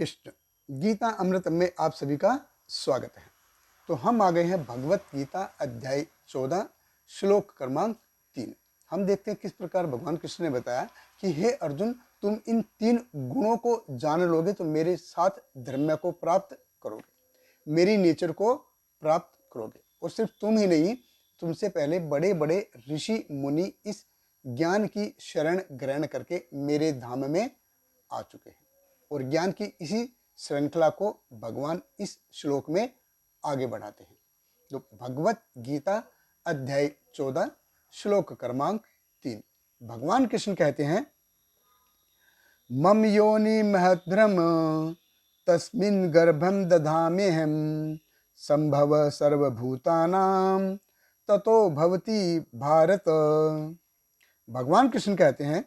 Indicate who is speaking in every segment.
Speaker 1: कृष्ण। गीता अमृत में आप सभी का स्वागत है। तो हम आ गए हैं भगवत गीता अध्याय 14 श्लोक क्रमांक 3। हम देखते हैं किस प्रकार भगवान कृष्ण ने बताया कि हे अर्जुन, तुम इन 3 गुणों को जान लोगे तो मेरे साथ धर्म को प्राप्त करोगे, मेरी नेचर को प्राप्त करोगे। और सिर्फ तुम ही नहीं, तुमसे पहले बड़े बड़े ऋषि मुनि इस ज्ञान की शरण ग्रहण करके मेरे धाम में आ चुके हैं। और ज्ञान की इसी श्रृंखला को भगवान इस श्लोक में आगे बढ़ाते हैं। तो भगवत गीता अध्याय 14 श्लोक क्रमांक 3 भगवान कृष्ण कहते हैं, मम योनि महद्रम तस्मिन् गर्भम दधाम्यहम् संभव सर्वभूतानां ततो भवति भारत। भगवान कृष्ण कहते हैं,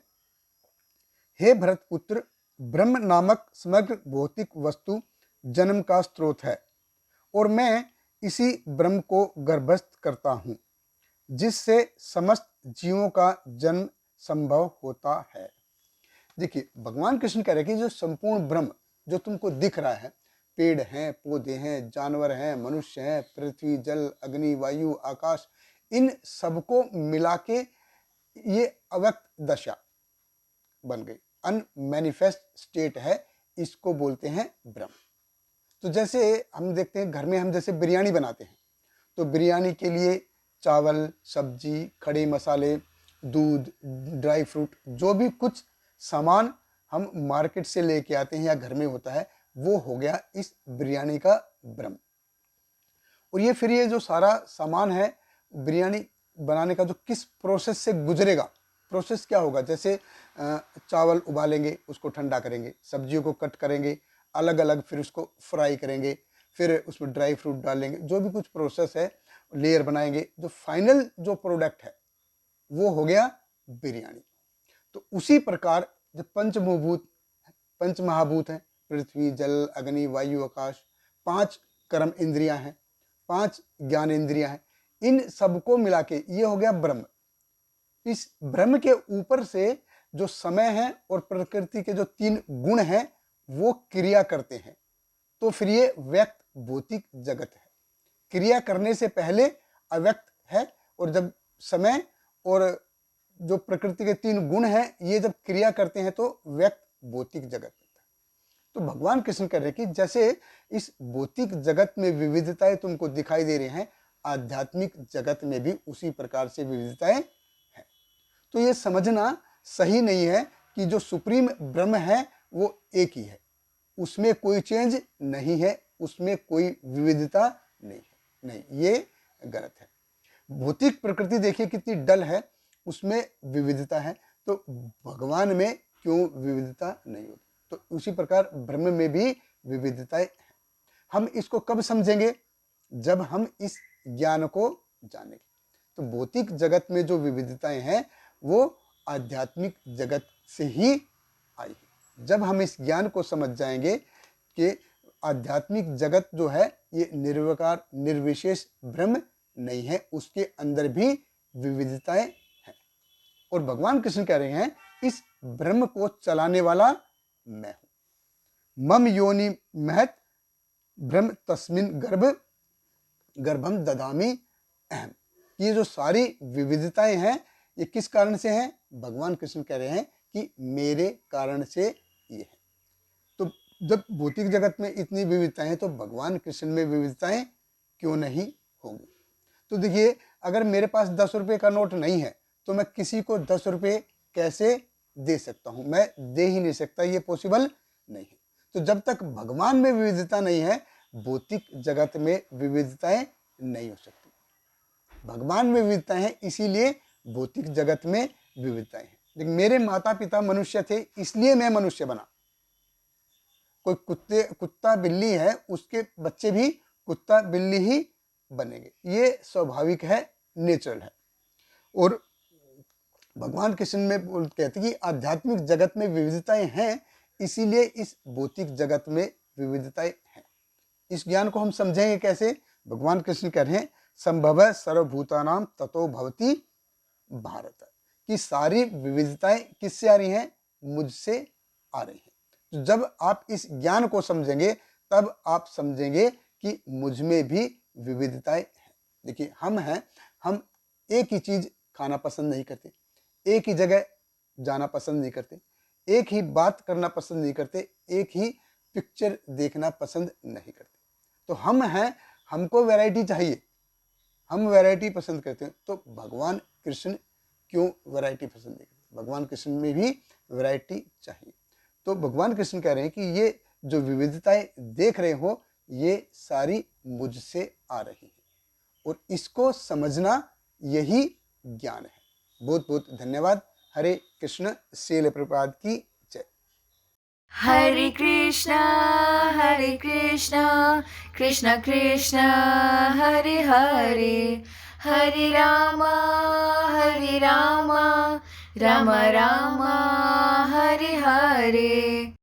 Speaker 1: हे भरत पुत्र, ब्रह्म नामक समग्र भौतिक वस्तु जन्म का स्रोत है और मैं इसी ब्रह्म को गर्भस्थ करता हूँ, जिससे समस्त जीवों का जन्म संभव होता है। देखिए, भगवान कृष्ण कह रहे हैं कि जो संपूर्ण ब्रह्म जो तुमको दिख रहा है, पेड़ हैं, पौधे हैं, जानवर हैं, मनुष्य हैं, पृथ्वी, जल, अग्नि, वायु, आकाश, इन सबको मिला के ये अव्यक्त दशा बन गई, अनमैनिफेस्ट स्टेट है, इसको बोलते हैं ब्रह्म। तो जैसे हम देखते हैं घर में हम जैसे बिरयानी बनाते हैं, तो बिरयानी के लिए चावल, सब्जी, खड़े मसाले, दूध, ड्राई फ्रूट, जो भी कुछ सामान हम मार्केट से लेके आते हैं या घर में होता है, वो हो गया इस बिरयानी का ब्रह्म। और ये फिर ये जो सारा सामान है बिरयानी बनाने का, जो किस प्रोसेस से गुजरेगा, प्रोसेस क्या होगा, जैसे चावल उबालेंगे, उसको ठंडा करेंगे, सब्जियों को कट करेंगे अलग अलग, फिर उसको फ्राई करेंगे, फिर उसमें ड्राई फ्रूट डालेंगे, जो भी कुछ प्रोसेस है, लेयर बनाएंगे, जो फाइनल जो प्रोडक्ट है वो हो गया बिरयानी। तो उसी प्रकार जो पंच महाभूत हैं, पृथ्वी, जल, अग्नि, वायु, आकाश, 5 कर्म इंद्रियां हैं, 5 ज्ञान इंद्रियां हैं, इन सबको मिला के ये हो गया ब्रह्म। इस ब्रह्म के ऊपर से जो समय है और प्रकृति के जो 3 गुण हैं वो क्रिया करते हैं, तो फिर ये व्यक्त भौतिक जगत है। क्रिया करने से पहले अव्यक्त है, और जब समय और जो प्रकृति के 3 गुण हैं ये जब क्रिया करते हैं तो व्यक्त भौतिक जगत होता है। तो भगवान कृष्ण कह रहे हैं कि जैसे इस भौतिक जगत में विविधताएं तुमको दिखाई दे रही हैं, आध्यात्मिक जगत में भी उसी प्रकार से विविधताएं हैं। तो ये समझना सही नहीं है कि जो सुप्रीम ब्रह्म है वो एक ही है, उसमें कोई चेंज नहीं है, उसमें कोई विविधता नहीं है। नहीं, ये गलत है। भौतिक प्रकृति देखिए कितनी डल है, उसमें विविधता है, तो भगवान में क्यों विविधता नहीं होती। तो उसी प्रकार ब्रह्म में भी विविधताएं हैं। हम इसको कब समझेंगे, जब हम इस ज्ञान को जानेंगे। तो भौतिक जगत में जो विविधताएं हैं वो आध्यात्मिक जगत से ही आई है। जब हम इस ज्ञान को समझ जाएंगे कि आध्यात्मिक जगत जो है ये निर्विकार निर्विशेष ब्रह्म नहीं है, उसके अंदर भी विविधताएं हैं। और भगवान कृष्ण कह रहे हैं, इस ब्रह्म को चलाने वाला मैं हूं। मम योनि महत ब्रह्म तस्मिन् गर्भम ददामि अहम। ये जो सारी विविधताएं हैं ये किस कारण से हैं, भगवान कृष्ण कह रहे हैं कि मेरे कारण से ये है। तो जब भौतिक जगत में इतनी विविधताएं हैं तो भगवान कृष्ण में विविधताएं क्यों नहीं होंगी। तो देखिए, अगर मेरे पास 10 रुपये का नोट नहीं है तो मैं किसी को 10 रुपये कैसे दे सकता हूं, मैं दे ही नहीं सकता, ये पॉसिबल नहीं है। तो जब तक भगवान में विविधता नहीं है, भौतिक जगत में विविधताएं नहीं हो सकती। भगवान में विविधताएं हैं, इसीलिए भौतिक जगत में विविधताएं हैं। लेकिन मेरे माता पिता मनुष्य थे, इसलिए मैं मनुष्य बना। कोई कुत्ता बिल्ली है, उसके बच्चे भी कुत्ता बिल्ली ही बनेंगे, ये स्वाभाविक है, नेचुरल है। और भगवान कृष्ण में कहते कि आध्यात्मिक जगत में विविधताएं हैं, इसीलिए इस भौतिक जगत में विविधताएं हैं। इस ज्ञान को हम समझेंगे कैसे, भगवान कृष्ण कह रहे हैं, संभव सर्वभूतानां ततो भवति भारत, कि सारी विविधताएं किससे आ रही हैं, मुझसे आ रही हैं। तो जब आप इस ज्ञान को समझेंगे तब आप समझेंगे कि मुझ में भी विविधताएं हैं। देखिए हम हैं, हम एक ही चीज खाना पसंद नहीं करते, एक ही जगह जाना पसंद नहीं करते, एक ही बात करना पसंद नहीं करते, एक ही पिक्चर देखना पसंद नहीं करते। तो हम हैं, हमको वैरायटी चाहिए, हम वैरायटी पसंद करते हैं। तो भगवान कृष्ण क्यों वैरायटी पसंद नहीं करते? भगवान कृष्ण में भी वैरायटी चाहिए। तो भगवान कृष्ण कह रहे हैं कि ये जो विविधताएं देख रहे हो ये सारी मुझसे आ रही है, और इसको समझना यही ज्ञान है। बहुत बहुत धन्यवाद। हरे कृष्ण। श्रील प्रभुपाद की जय।
Speaker 2: Hare Krishna, Hare Krishna, Krishna Krishna, Hare Hare, Hare Rama, Hare Rama, Rama Rama, Hare Hare.